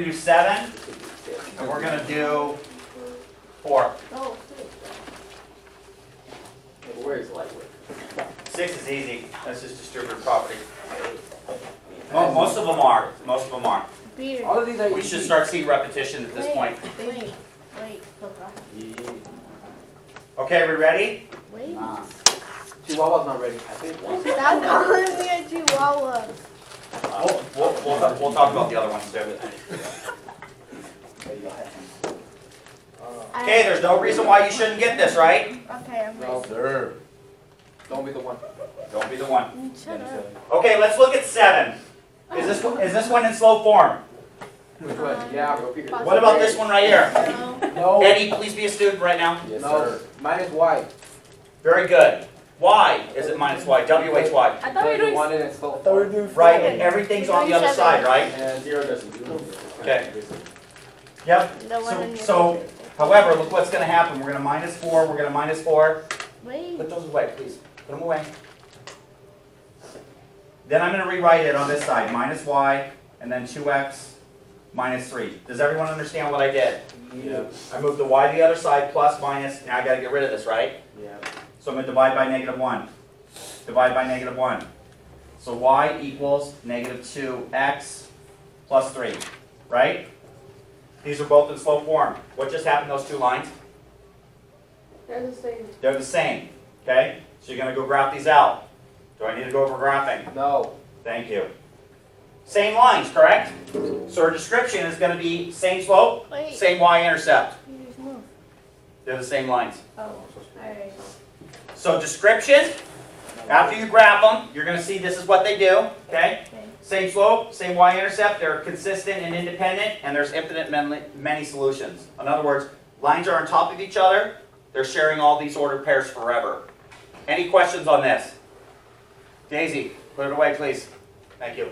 do 7, and we're going to do 4. Oh. Where is lightweight? 6 is easy. That's just distributed property. Well, most of them are. Most of them are. Beer. All of these are We easy. should start seeing repetition at this point. Wait. Okay, are we ready? Wait. Nah. Chihuahua's not ready. I think one. That's only a chihuahua. We'll talk about the other ones too. Okay, there's no reason why you shouldn't get this, right? Okay, I'm No, ready. sir. Don't be the one. Don't be the one. Shut up. Okay, let's look at 7. Is this one in slow form? Which one? Yeah, go figure. What about this one right here? No. No. Eddie, please be a student right now. Yes, no. Minus y. Very good. Why is it minus y? W-H-Y. I thought we were doing. One in its slow form. Right, and everything's on the other side, right? And 0 doesn't do anything. Okay. Yep. The one in your So, however, look what's going to happen. We're going to minus 4. We're going to minus 4. Wait. Put those away, please. Put them away. Then I'm going to rewrite it on this side. Minus y, and then 2x minus 3. Does everyone understand what I did? Yeah. I moved the y to the other side, plus, minus. Now I got to get rid of this, right? Yeah. So I'm going to divide by negative 1. Divide by negative 1. So y equals negative 2x plus 3, right? These are both in slow form. What just happened to those two lines? They're the same. They're the same, okay? So you're going to go graph these out. Do I need to go over graphing? No. Thank you. Same lines, correct? So our description is going to be same slope, Wait. same y-intercept. You just moved. They're the same lines. Oh. Alright. So description, after you graph them, you're going to see this is what they do, okay? Okay. Same slope, same y-intercept, they're consistent and independent, and there's infinite many solutions. In other words, lines are on top of each other, they're sharing all these ordered pairs forever. Any questions on this? Daisy, put it away, please. Thank you.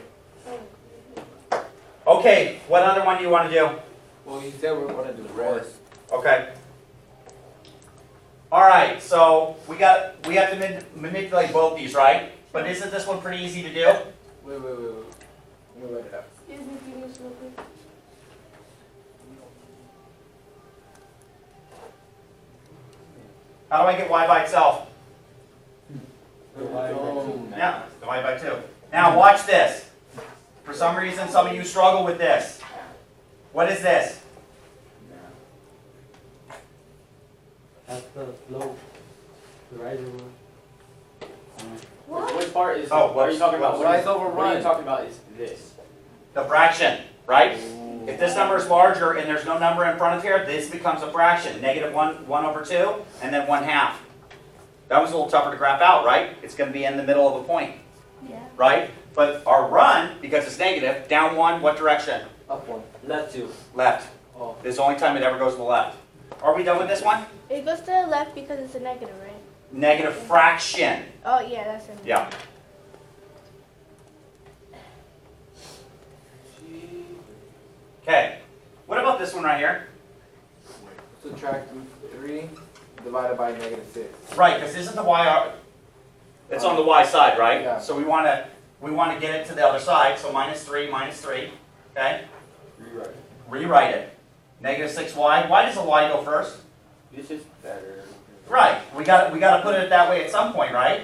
Okay, what other one do you want to do? Well, you said we were going to do red. Okay. All right, so we have to manipulate both these, right? But isn't this one pretty easy to do? Wait. Let me write it out. Excuse me, can you just real quick? How do I get y by itself? Oh, Yeah, divide by 2. Now watch this. For some reason, some of you struggle with this. What is this? That's the slope. The riser one. Which part is? Oh, what are you talking about? rise over What are you run? talking about? Is this? The fraction, right? If this number is larger and there's no number in front of here, this becomes a fraction. Negative 1 over 2, and then 1/2. That was a little tougher to graph out, right? It's going to be in the middle of a point, Yeah. right? But our run, because it's negative, down 1, what direction? Up one. Left two. Left. Oh. This is the only time it ever goes to the left. Are we done with this one? It goes to the left because it's a negative, right? Negative fraction. Oh, yeah, that's it. Yeah. Okay. What about this one right here? Subtract 3 divided by negative 6. Right, because isn't the y, it's on the y side, right? Yeah. So we want to get it to the other side. So minus 3, okay? Rewrite it. Rewrite it. Negative 6y. Why does the y go first? This is better. Right. We got to put it that way at some point, right?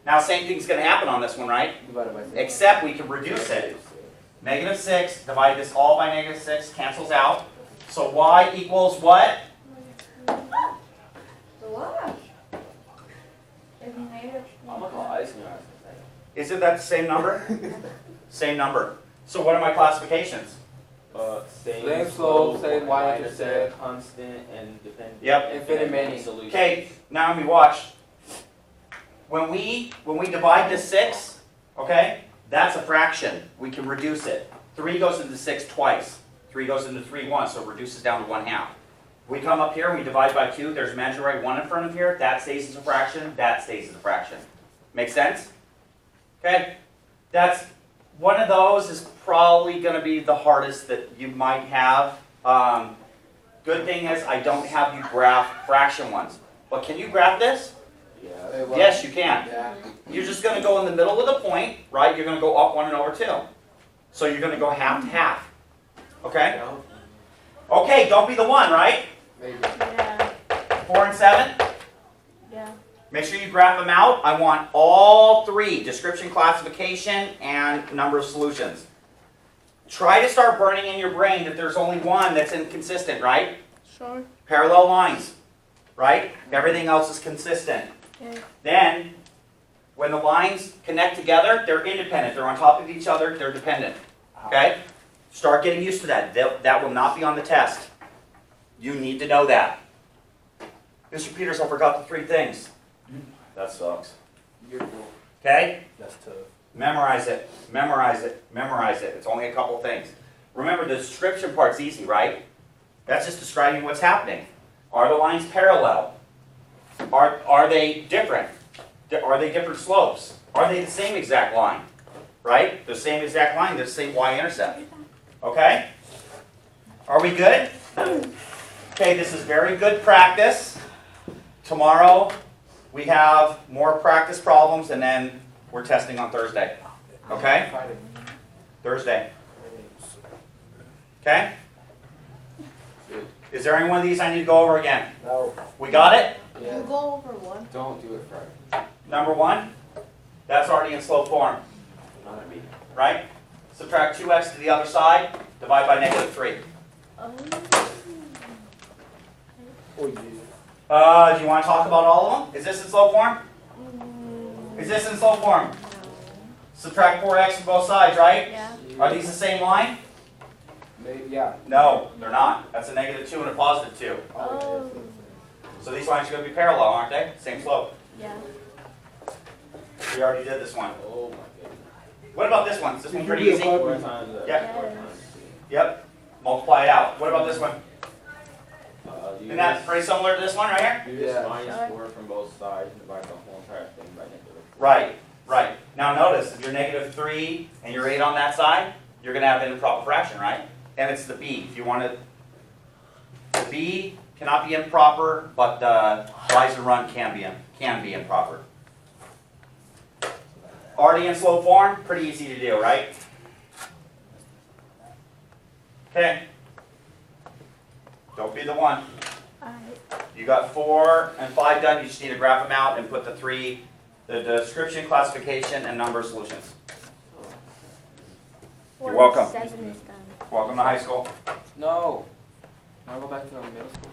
Now same thing's going to happen on this one, right? Divided by 6. Except we can reduce it. Negative 6, divide this all by negative 6, cancels out. So y equals what? The wash. I'm gonna call icing your ass. Isn't that the same number? Same number. So what are my classifications? Same slope, same y-intercept. Constant and dependent. Yep. Infinite many. solution. Okay, now let me watch. When we divide this 6, okay, that's a fraction. We can reduce it. 3 goes into 6 twice. 3 goes into 3 once, so it reduces down to 1/2. We come up here and we divide by 2. There's imaginary 1 in front of here. That stays as a fraction. That stays as a fraction. Make sense? Okay? That's one of those is probably going to be the hardest that you might have. Good thing is I don't have you graph fraction ones. But can you graph this? Yeah. Yes, you can. Yeah. You're just going to go in the middle of the point, right? You're going to go up 1 and over 2. So you're going to go half to half. Okay? Okay? Okay, don't be the one, right? Maybe. Yeah. 4 and 7? Yeah. Make sure you graph them out. I want all three, description, classification, and number of solutions. Try to start burning in your brain that there's only one that's inconsistent, right? Sure. Parallel lines, right? Everything else is consistent. Okay. Then, when the lines connect together, they're independent. They're on top of each other. They're dependent. Okay? Start getting used to that. That will not be on the test. You need to know that. Mr. Peters, I forgot the 3 things. That sucks. You're cool. Okay? That's tough. Memorize it. Memorize it. Memorize it. It's only a couple things. Remember, the description part's easy, right? That's just describing what's happening. Are the lines parallel? Are they different? Are they different slopes? Are they the same exact line? Right? The same exact line, the same y-intercept. Okay? Are we good? Okay, this is very good practice. Tomorrow we have more practice problems and then we're testing on Thursday. Okay? Friday. Thursday. Okay? Good. Is there any one of these I need to go over again? No. We got it? Yeah. You go over one. Don't do it Friday. Number 1, that's already in slope form, Not gonna be. right? Subtract 2x to the other side, divide by -3. Oh. Oh, yeah. Do you want to talk about all of them? Is this in slope form? Is this in slope form? Subtract 4x from both sides, right? Yeah. Are these the same line? Maybe, yeah. No, they're not. That's a -2 and a +2. Oh. So these lines are going to be parallel, aren't they? Same slope. Yeah. We already did this one. Oh my goodness. What about this one? Is this one pretty easy? 4 times that. Yeah. 4 times. Yep. Multiply it out. What about this one? You Isn't that pretty similar to this one right here? You just Yeah. minus 4 from both sides and divide the whole entire thing by negative. Right, right. Now notice, if you're -3 and you're 8 on that side, you're going to have an improper fraction, right? And it's the b. If you want to, the b cannot be improper, but the rise and run can be improper. Already in slope form, pretty easy to do, right? Okay. Don't be the one. Alright. You got 4 and 5 done. You just need to graph them out and put the 3, the description, classification, and number of solutions. You're welcome. 7 is done. Welcome to high school. No. I'll go back to middle school.